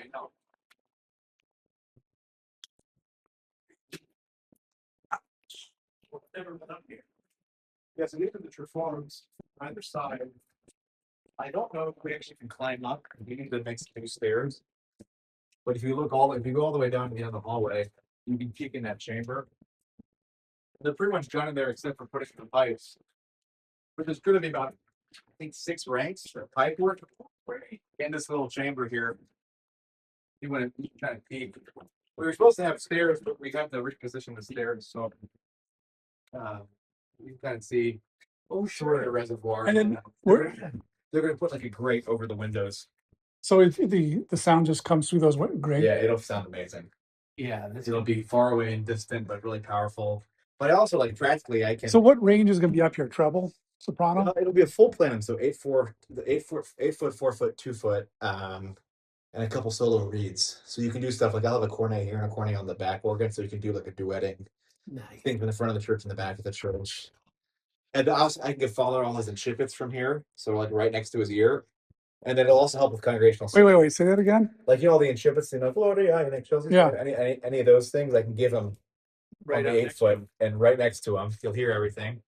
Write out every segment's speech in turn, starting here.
I know. Never been up here. Yeah, so these are the true forms on either side. I don't know if we actually can climb up. We need to make some new stairs. But if you go all the way down to the end of the hallway, you can peek in that chamber. They're pretty much done in there except for putting the pipes. But there's going to be about, I think, 6 ranks of pipe work in this little chamber here. You want to kind of peek. We were supposed to have stairs, but we have to reposition the stairs, so you can kind of see. Oh, sure, the reservoir. And then they're going to put like a grate over the windows. So if the sound just comes through those grates. Yeah, it'll sound amazing. Yeah, it'll be far away and distant, but really powerful. But also, like practically, I can. So what range is going to be up here? Treble, soprano? It'll be a full plenum, so 8 foot, 4 foot, 2 foot, and a couple solo reeds. So you can do stuff like I'll have a cornet here and a cornet on the back organ, so you can do like a duetting thing from the front of the church and the back of the church. And also, I can get Father all his enchipits from here, so like right next to his ear. And then it'll also help with congregational. Wait. Say that again. Like all the enchipits, Gloria, Chelsea. Yeah. Any of those things, I can give him right on the 8 foot, and right next to him, he'll hear everything.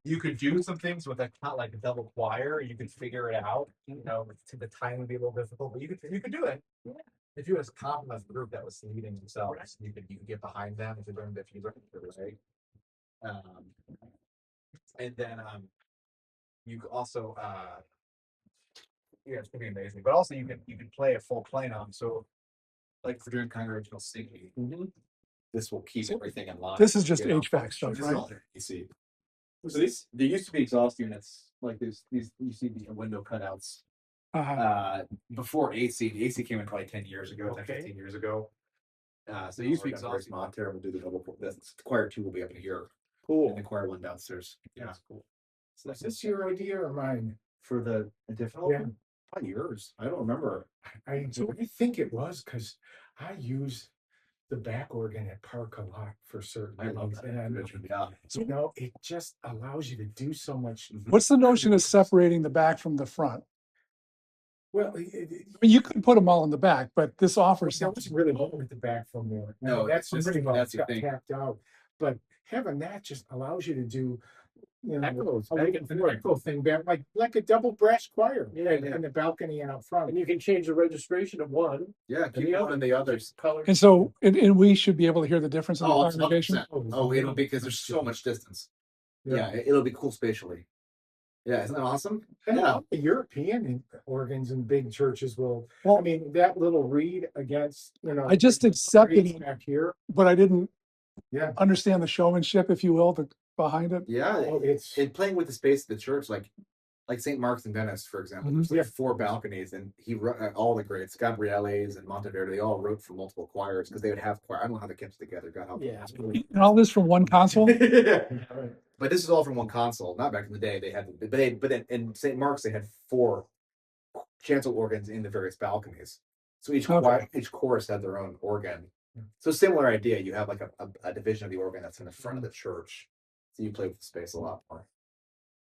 You could do some things with not like a double choir. You could figure it out. The time would be a little difficult, but you could do it. Yeah. If you had a compromise group that was leading themselves, you could get behind them if you learned it right. And then you could also it's gonna be amazing. But also you can play a full plenum. So like for doing congregational singing, this will keep everything in line. This is just HVAC stuff, right? You see. So there used to be exhaust units like this. These you see the window cutouts. Before AC, the AC came in probably 10 years ago, 15 years ago. So it used to be exhaust. Monter will do the double. The choir 2 will be up in here. Cool. And the choir 1 downstairs. Yeah, that's cool. So is this your idea or mine? For the additional? Yeah. Not yours. I don't remember. I think it was because I use the back organ at Park a lot for certain things. So it just allows you to do so much. What's the notion of separating the back from the front? Well, you could put them all in the back, but this offers that was really low at the back from there. No, that's really well that's got tapped out. But having that just allows you to do echo thing back like a double brass choir. Yeah, in the balcony and out front. And you can change the registration of one. Yeah, keep one and the others. Color. And so and we should be able to hear the difference in the congregation. Oh, it'll be because there's so much distance. Yeah, it'll be cool spatially. Yeah, isn't that awesome? And the European organs in big churches I mean, that little reed against, I just accepted it back here, but I didn't understand the showmanship, if you will, behind it. Yeah, it's playing with the space of the church, like St. Mark's in Venice, for example. There's like 4 balconies, and he wrote all the greats, Gabriele's and Monteverde. They all wrote for multiple choirs because they would have choir. I don't know how they kept it together. God help. Yeah, and all this from one console. But this is all from one console. Not back in the day. They had, but in St. Mark's they had 4 chancel organs in the various balconies. So each chorus had their own organ. So similar idea. You have like a division of the organ that's in the front of the church. So you play with the space a lot more.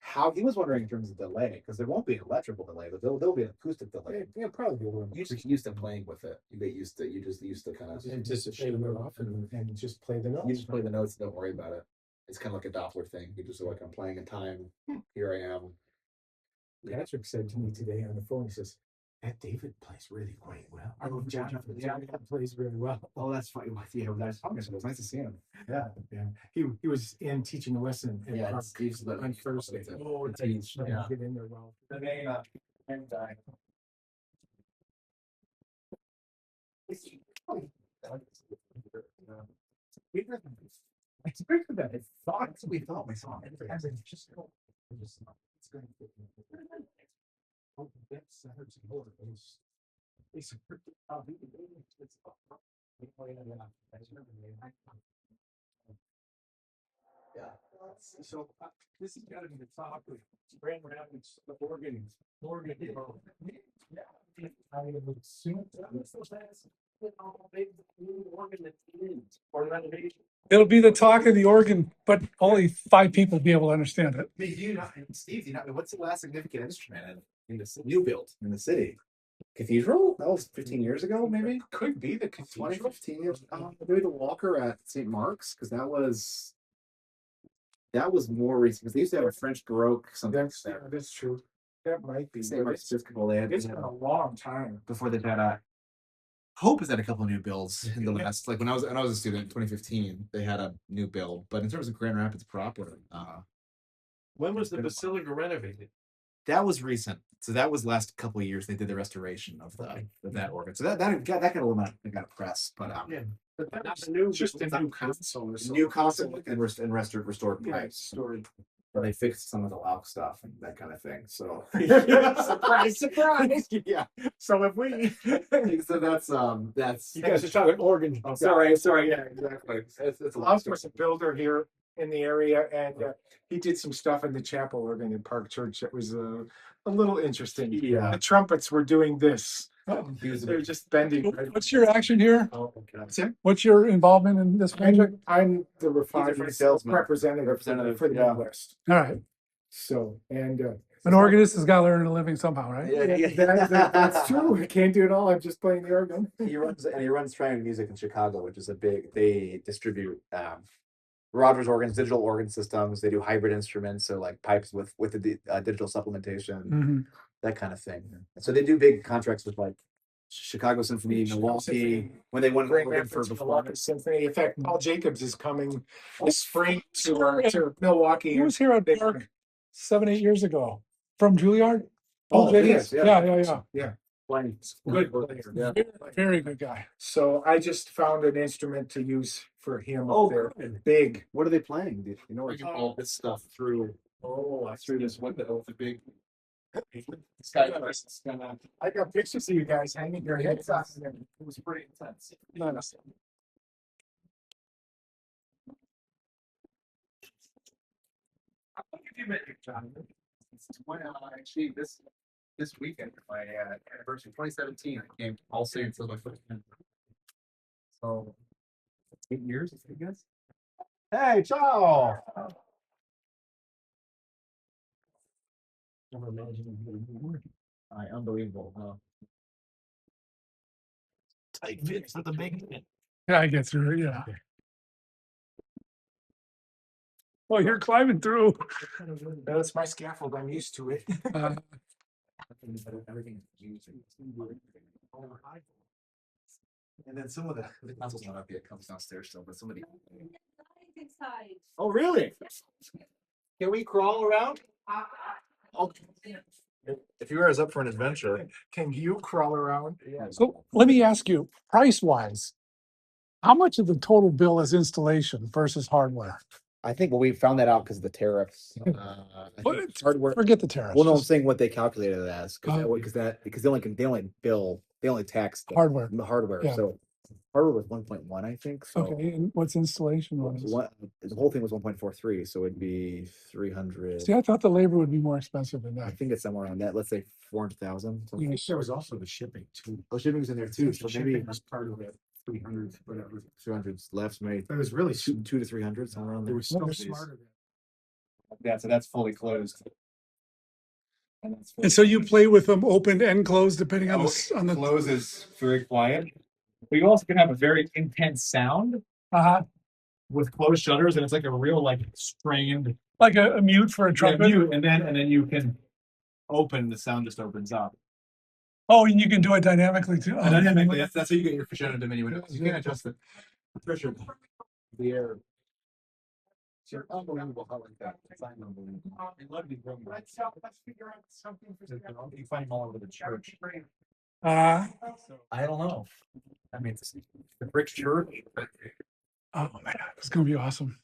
How he was wondering in terms of delay, because there won't be an electrical delay, but there'll be an acoustic delay. Yeah, probably be a little. You just used to playing with it. You just used to kind of anticipate it off and just play the notes. You just play the notes and don't worry about it. It's kind of like a Doppler thing. You just like, I'm playing in time. Here I am. Patrick said to me today on the phone, he says, that David plays really quite well. I love Jonathan. Jonathan plays really well. Oh, that's funny. Yeah, that's funny. It was nice to see him. Yeah. He was in teaching a lesson on Thursday. Oh, get in there well. The name and we thought we saw it. It's going to oh, that's yeah. So this has got to be the top of Grand Rapids, the organ. Yeah. I would assume It'll be the talk of the organ, but only 5 people will be able to understand it. Steve, what's the last significant instrument in the new build in the city? Cathedral? That was 15 years ago, maybe? Could be the 20, cathedral. 15 years. Maybe the Walker at St. Mark's, because that was more recent. Because they used to have a French Baroque something. That's true. That might be. St. but Mark's Episcopal. They had It's been a long time. before they had Hope has had a couple of new builds in the last, like when I was a student, 2015, they had a new build. But in terms of Grand Rapids proper, When was the Basilica renovated? that was recent. So that was last couple of years. They did the restoration of that organ. So that got a little bit got pressed, but Yeah. But Not that's a new. Just a new console or something. new console and restored Yeah, pipes. stored. Where they fixed some of the loud stuff and that kind of thing. So Surprise, surprise. yeah. So if we. So that's You guys are talking organ. oh, sorry, yeah, exactly. It's a lot. Love was a builder here in the area, and he did some stuff in the chapel organ in Park Church that was a little interesting. Yeah. The trumpets were doing this. He was a They're bit- just bending. What's your action here? Oh, okay. What's your involvement in this project? I'm the refinery salesman. representative for the Yeah. Midwest. All right. So, and An organist has got to earn a living somehow, right? that's true. I can't do it all. I'm just playing the organ. He runs Triumph Music in Chicago, which is they distribute Rogers organs, digital organ systems. They do hybrid instruments, so like pipes with the digital supplementation, Mhm. that kind of thing. And so they do big contracts with like Chicago Symphony, Milwaukee, when they won an Grand organ for Rapids before. Milwaukee Symphony. In fact, Paul Jacobs is coming this spring to Milwaukee. He was here at Park 7-8 years ago from Juilliard. Oh, Jacobs. yes, yeah. Yeah. Playing. Good player. Yeah. Very good guy. So I just found an instrument to use for him Oh, up there. good. Big. What are they playing? You know, like all this stuff through. Oh, Through this window with the big. I got pictures of you guys hanging your heads off. It was pretty intense. Nice. Actually, this weekend, my anniversary, 2017, I came all saints of my first time. So 8 years, I guess. Hey, ciao. Never imagined it would be working. Unbelievable, huh? Tight fits with the big. Yeah, I get through it. Yeah. Well, you're climbing through. That's my scaffold. I'm used to it. Uh, Everything is used. And then some of the console's not up yet, comes downstairs still, but somebody. Oh, really? Can we crawl around? Oh, if you guys up for an adventure. Can you crawl around? Yeah. So let me ask you, price wise, how much of the total bill is installation versus hardware? I think we found that out because of the tariffs. I What? think hardware. Forget the tariffs. Well, no, I'm just saying what they calculated it as Oh. because they only tax hardware. the hardware. Yeah. So hardware was 1.1, I think. So Okay, and what's installation was? the whole thing was 1.43, so it'd be 300. See, I thought the labor would be more expensive than I that. think it's somewhere on that. Let's say 400,000. So Yes. There was also the shipping too. oh, shipping's in there too. So maybe Shipping was part of it. 300, whatever. 300's left, maybe It was really, two to 300 somewhere on it there. was so Okay. smart of it. Yeah, so that's fully closed. And that's And so you play with them open and closed depending on the. close is very quiet. But you also can have a very intense sound Uh-huh, with closed shutters, and it's like a real like strained like a mute for a trumpet. mute, and then you can open. The sound just opens up. Oh, and you can do it dynamically too. Oh, Dynamically, that's how you get your crescendo diminuendo. You can adjust the pressure, of the air. It's unbelievable how like that. It's unbelievable. I love these rooms. Let's figure out something for You find them all over the church. Uh, I don't know. I mean, it's the brick church. oh man, it's gonna be awesome.